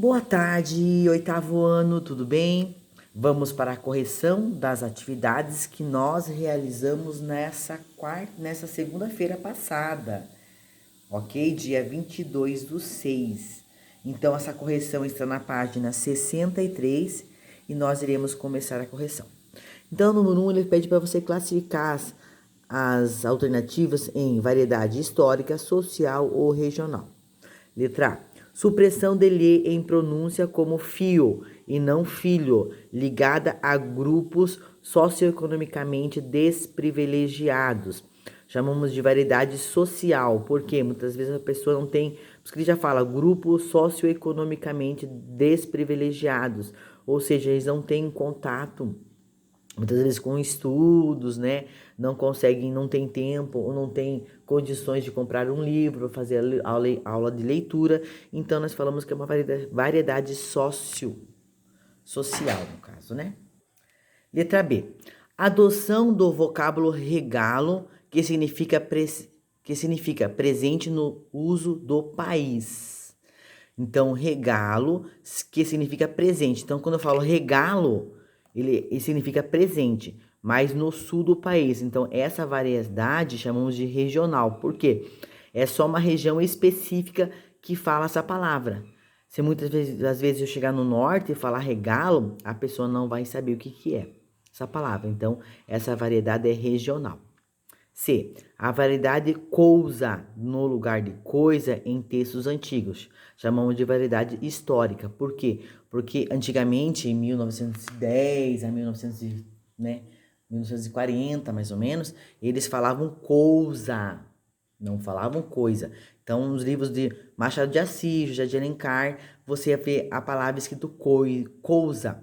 Boa tarde, oitavo ano, tudo bem? Vamos para a correção das atividades que nós realizamos nessa segunda-feira passada, ok? Dia 22/6. Então, essa correção está na página 63 e nós iremos começar a correção. Então, no número 1, ele pede para você classificar as alternativas em variedade histórica, social ou regional. Letra A. Supressão de lhe em pronúncia como fio e não filho, ligada a grupos socioeconomicamente desprivilegiados. Chamamos de variedade social, porque muitas vezes a pessoa não tem, por isso que ele já fala, grupos socioeconomicamente desprivilegiados, ou seja, eles não têm contato muitas vezes com estudos, né? Não conseguem, não tem tempo ou não tem condições de comprar um livro, fazer aula de leitura. Então, nós falamos que é uma variedade social, no caso, né? Letra B. Adoção do vocábulo regalo, que significa presente no uso do país. Então, regalo, que significa presente. Então, quando eu falo regalo, ele significa presente, mas no sul do país. Então, essa variedade chamamos de regional. Por quê? É só uma região específica que fala essa palavra. Se muitas vezes, às vezes eu chegar no norte e falar regalo, a pessoa não vai saber o que é essa palavra. Então, essa variedade é regional. C. A variedade cousa no lugar de coisa em textos antigos. Chamamos de variedade histórica. Por quê? Porque antigamente, em 1910 a 1940, mais ou menos, eles falavam cousa, não falavam coisa. Então, nos livros de Machado de Assis, José de Alencar, você vê a palavra escrito cousa.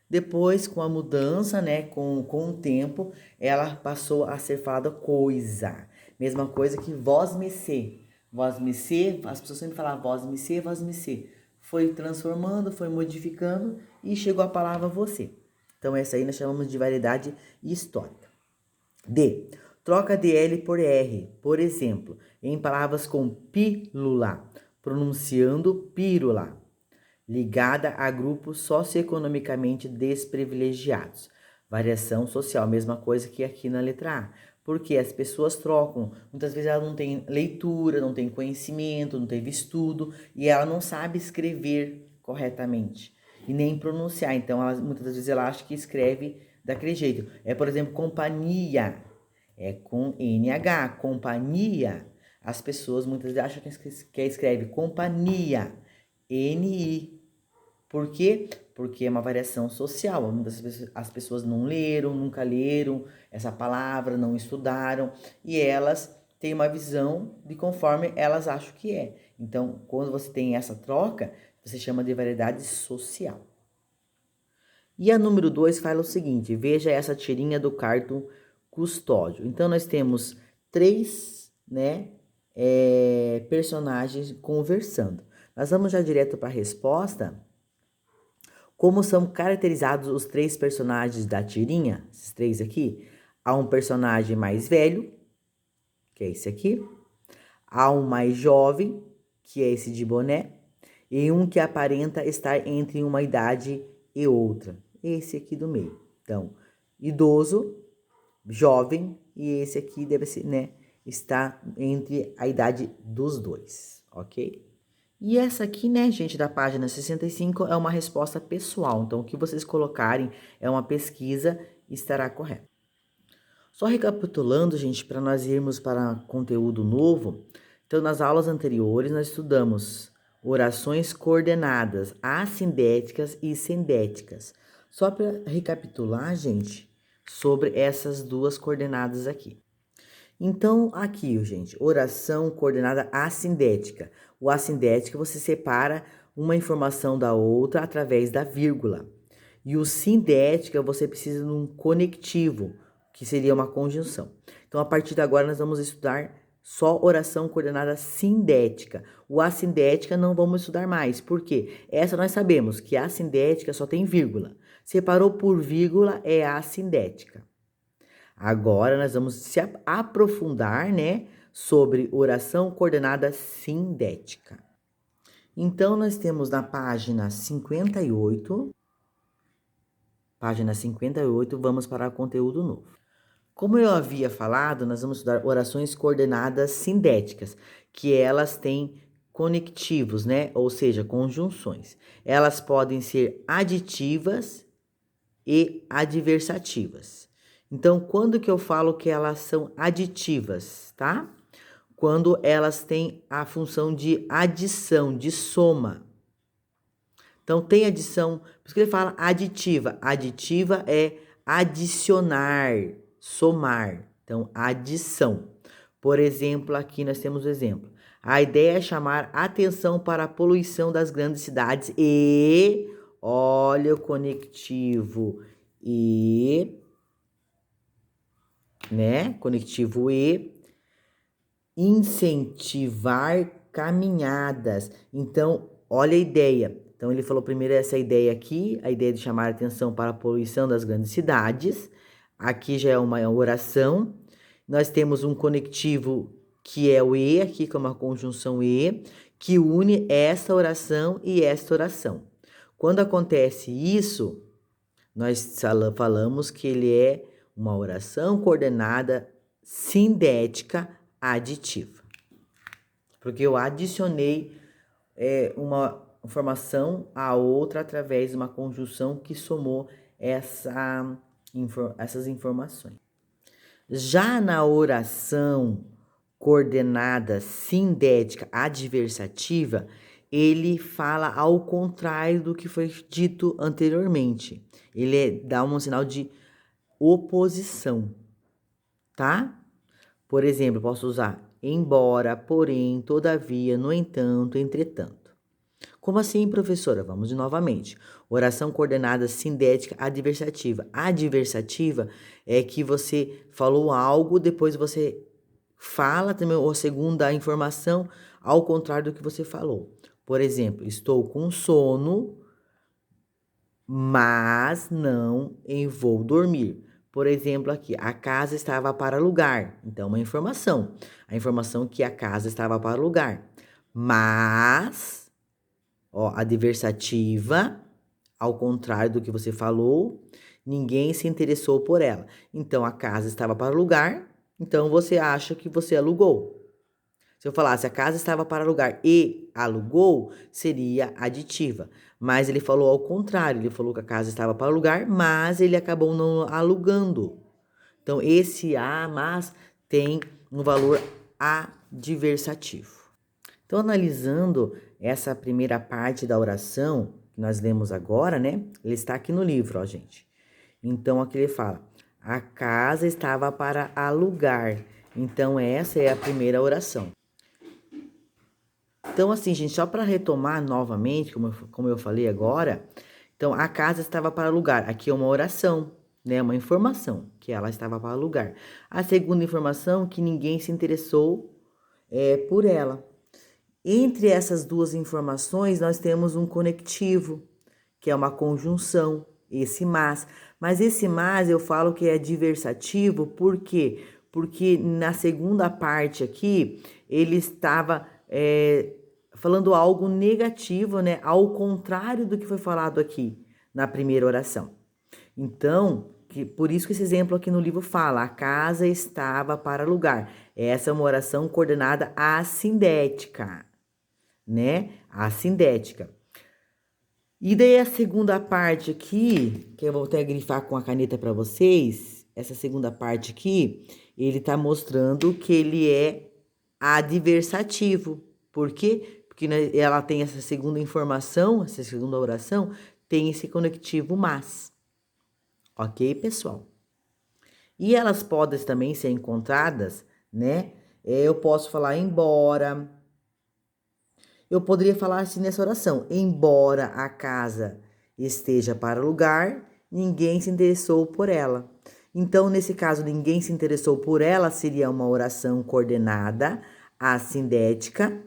Depois, com a mudança, né, com o tempo, ela passou a ser falada coisa. Mesma coisa que vós-me-sê. Vós-me-sê, as pessoas sempre falavam vós-me-sê, vós-me-sê. Foi transformando, foi modificando e chegou a palavra você. Então, essa aí nós chamamos de variedade histórica. D. Troca de L por R. Por exemplo, em palavras com pílula, pronunciando pílula, ligada a grupos socioeconomicamente desprivilegiados. Variação social, mesma coisa que aqui na letra A. Porque as pessoas trocam, muitas vezes ela não tem leitura, não tem conhecimento, não teve estudo e ela não sabe escrever corretamente e nem pronunciar. Então, muitas vezes ela acha que escreve daquele jeito. É, por exemplo, companhia, é com NH, companhia. As pessoas muitas vezes acham que escreve companhia, NI. Por quê? Porque é uma variação social. Muitas vezes as pessoas não leram, nunca leram essa palavra, não estudaram, e elas têm uma visão de conforme elas acham que é. Então, quando você tem essa troca, você chama de variedade social. E a número 2 fala o seguinte: veja essa tirinha do cartão custódio. Então, nós temos três, né, personagens conversando. Nós vamos já direto para a resposta. Como são caracterizados os três personagens da tirinha, esses três aqui? Há um personagem mais velho, que é esse aqui. Há um mais jovem, que é esse de boné. E um que aparenta estar entre uma idade e outra, esse aqui do meio. Então, idoso, jovem, e esse aqui deve ser, né, está entre a idade dos dois, ok? E essa aqui, né, gente, da página 65 é uma resposta pessoal. Então, o que vocês colocarem é uma pesquisa e estará correto. Só recapitulando, gente, para nós irmos para conteúdo novo. Então, nas aulas anteriores, nós estudamos orações coordenadas, assindéticas e sindéticas. Só para recapitular, gente, sobre essas duas coordenadas aqui. Então, aqui, gente, oração coordenada assindética. O assindética você separa uma informação da outra através da vírgula. E o sindética você precisa de um conectivo, que seria uma conjunção. Então, a partir de agora, nós vamos estudar só oração coordenada sindética. O assindética não vamos estudar mais. Por quê? Essa nós sabemos que a assindética só tem vírgula. Separou por vírgula é a assindética. Agora nós vamos se aprofundar, né, sobre oração coordenada sindética. Então, nós temos na página 58, vamos para o conteúdo novo. Como eu havia falado, nós vamos estudar orações coordenadas sindéticas, que elas têm conectivos, né? Ou seja, conjunções. Elas podem ser aditivas e adversativas. Então, quando que eu falo que elas são aditivas, tá? Quando elas têm a função de adição, de soma. Então, tem adição, por isso que ele fala aditiva. Aditiva é adicionar, somar. Então, adição. Por exemplo, aqui nós temos o exemplo. A ideia é chamar atenção para a poluição das grandes cidades e, olha o conectivo e, né? Conectivo e, incentivar caminhadas. Então, olha a ideia. Então, ele falou primeiro essa ideia aqui, a ideia de chamar a atenção para a poluição das grandes cidades. Aqui já é uma oração. Nós temos um conectivo que é o e, aqui que é uma conjunção e, que une essa oração e esta oração. Quando acontece isso, nós falamos que ele é uma oração coordenada sindética aditiva. Porque eu adicionei uma informação a outra através de uma conjunção que somou essas informações. Já na oração coordenada sindética adversativa, ele fala ao contrário do que foi dito anteriormente. Ele dá um sinal de oposição, tá? Por exemplo, posso usar embora, porém, todavia, no entanto, entretanto. Como assim, professora? Vamos de novamente. Oração coordenada sindética adversativa. Adversativa é que você falou algo, depois você fala também a segunda informação ao contrário do que você falou. Por exemplo, estou com sono, mas não vou dormir. Por exemplo, aqui, a casa estava para alugar. Então, uma informação. A informação que a casa estava para alugar. Mas, ó, adversativa, ao contrário do que você falou, ninguém se interessou por ela. Então, a casa estava para alugar, então você acha que você alugou. Se eu falasse a casa estava para alugar e alugou, seria aditiva. Mas ele falou ao contrário, ele falou que a casa estava para alugar, mas ele acabou não alugando. Então, esse a, mas, tem um valor adversativo. Então, analisando essa primeira parte da oração que nós lemos agora, né? Ele está aqui no livro, ó, gente. Então, aqui ele fala: a casa estava para alugar. Então, essa é a primeira oração. Então, assim, gente, só para retomar novamente, como eu falei agora, então, a casa estava para alugar. Aqui é uma oração, né? Uma informação, que ela estava para alugar. A segunda informação, que ninguém se interessou por ela. Entre essas duas informações, nós temos um conectivo, que é uma conjunção, esse mas. Mas esse mas eu falo que é adversativo, por quê? Porque na segunda parte aqui, ele estava falando algo negativo, né? Ao contrário do que foi falado aqui na primeira oração. Então, por isso que esse exemplo aqui no livro fala: a casa estava para alugar. Essa é uma oração coordenada assindética, né? Assindética. E daí a segunda parte aqui, que eu vou até grifar com a caneta para vocês, essa segunda parte aqui, ele tá mostrando que ele é adversativo. Por quê? Porque ela tem essa segunda informação, essa segunda oração, tem esse conectivo mas. Ok, pessoal? E elas podem também ser encontradas, né? Eu posso falar embora. Eu poderia falar assim nessa oração: embora a casa esteja para alugar, ninguém se interessou por ela. Então, nesse caso, ninguém se interessou por ela seria uma oração coordenada assindética,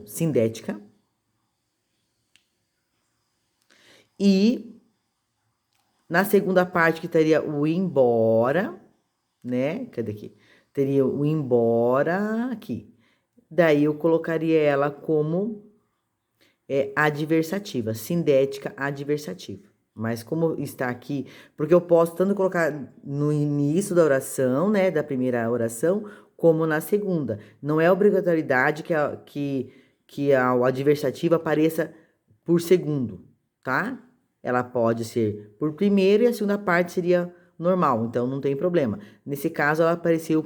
sindética. E na segunda parte que teria o embora, né? Cadê aqui? Teria o embora aqui. Daí eu colocaria ela como adversativa, sindética adversativa. Mas como está aqui, porque eu posso tanto colocar no início da oração, né, da primeira oração, como na segunda. Não é obrigatoriedade que a adversativa apareça por segundo, tá? Ela pode ser por primeiro e a segunda parte seria normal, então não tem problema. Nesse caso, ela apareceu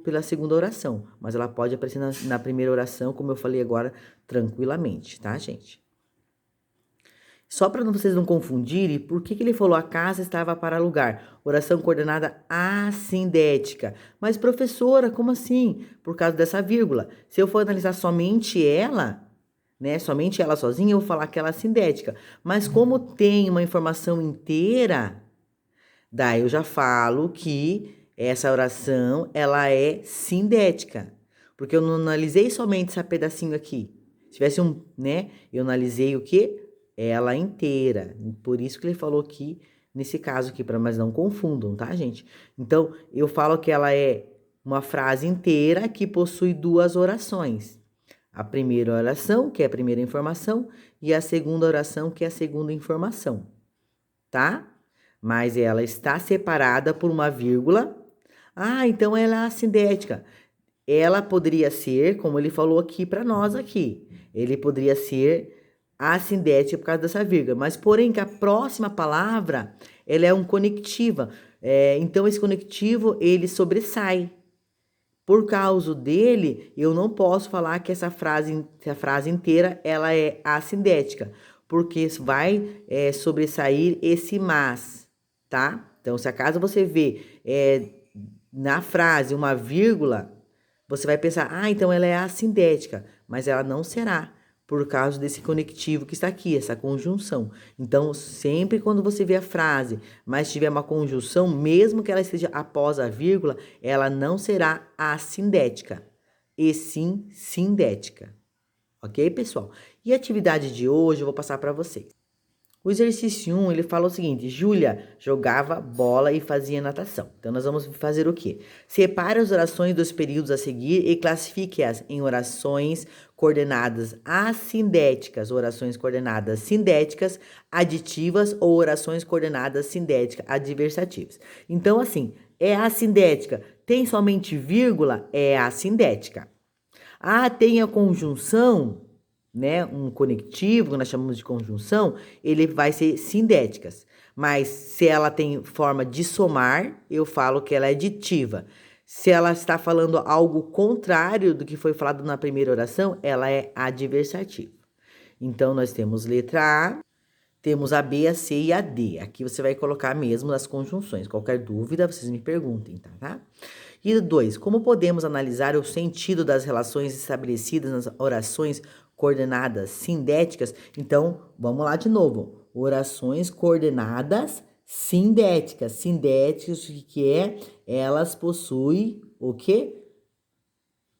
pela segunda oração, mas ela pode aparecer na primeira oração, como eu falei agora, tranquilamente, tá, gente? Só para vocês não confundirem, por que ele falou a casa estava para alugar? Oração coordenada assindética. Mas, professora, como assim? Por causa dessa vírgula. Se eu for analisar somente ela, né, somente ela sozinha, eu vou falar que ela é assindética. Mas como tem uma informação inteira, daí eu já falo que essa oração, ela é sindética. Porque eu não analisei somente esse pedacinho aqui. Se tivesse né, eu analisei o quê? Ela inteira. Por isso que ele falou aqui, nesse caso aqui, mas não confundam, tá, gente? Então, eu falo que ela é uma frase inteira que possui duas orações. A primeira oração, que é a primeira informação, e a segunda oração, que é a segunda informação, tá? Mas ela está separada por uma vírgula. Ah, então ela é assindética. Ela poderia ser, como ele falou aqui para nós aqui, ele poderia ser assindética por causa dessa vírgula, mas porém que a próxima palavra, ela é um conectivo. Então esse conectivo, ele sobressai. Por causa dele, eu não posso falar que essa frase inteira, ela é assindética, porque vai sobressair esse mas, tá? Então, se acaso você vê na frase uma vírgula, você vai pensar, ah, então ela é assindética, mas ela não será, por causa desse conectivo que está aqui, essa conjunção. Então, sempre quando você vê a frase, mas tiver uma conjunção, mesmo que ela esteja após a vírgula, ela não será assindética, e sim sindética. Ok, pessoal? E a atividade de hoje eu vou passar para vocês. O exercício 1, ele fala o seguinte: Júlia jogava bola e fazia natação. Então, nós vamos fazer o quê? Separe as orações dos períodos a seguir e classifique-as em orações coordenadas assindéticas, orações coordenadas sindéticas, aditivas ou orações coordenadas sindéticas, adversativas. Então, assim, é assindética. Tem somente vírgula? É assindética. Ah, tem a conjunção, né, um conectivo, que nós chamamos de conjunção, ele vai ser sindéticas. Mas se ela tem forma de somar, eu falo que ela é aditiva. Se ela está falando algo contrário do que foi falado na primeira oração, ela é adversativa. Então, nós temos letra A, temos a B, a C e a D. Aqui você vai colocar mesmo as conjunções. Qualquer dúvida, vocês me perguntem, tá? E 2, como podemos analisar o sentido das relações estabelecidas nas orações coordenadas sindéticas? Então, vamos lá de novo. Orações coordenadas sindéticas. Sindéticas, o que é? Elas possuem o quê?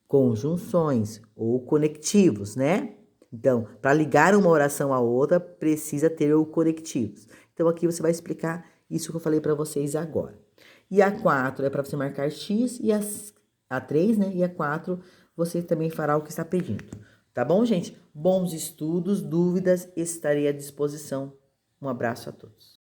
Conjunções ou conectivos, né? Então, para ligar uma oração à outra, precisa ter o conectivos. Então, aqui você vai explicar isso que eu falei para vocês agora. E a 4 é para você marcar X, e a 3, né? E a 4 você também fará o que está pedindo. Tá bom, gente? Bons estudos, dúvidas, estarei à disposição. Um abraço a todos.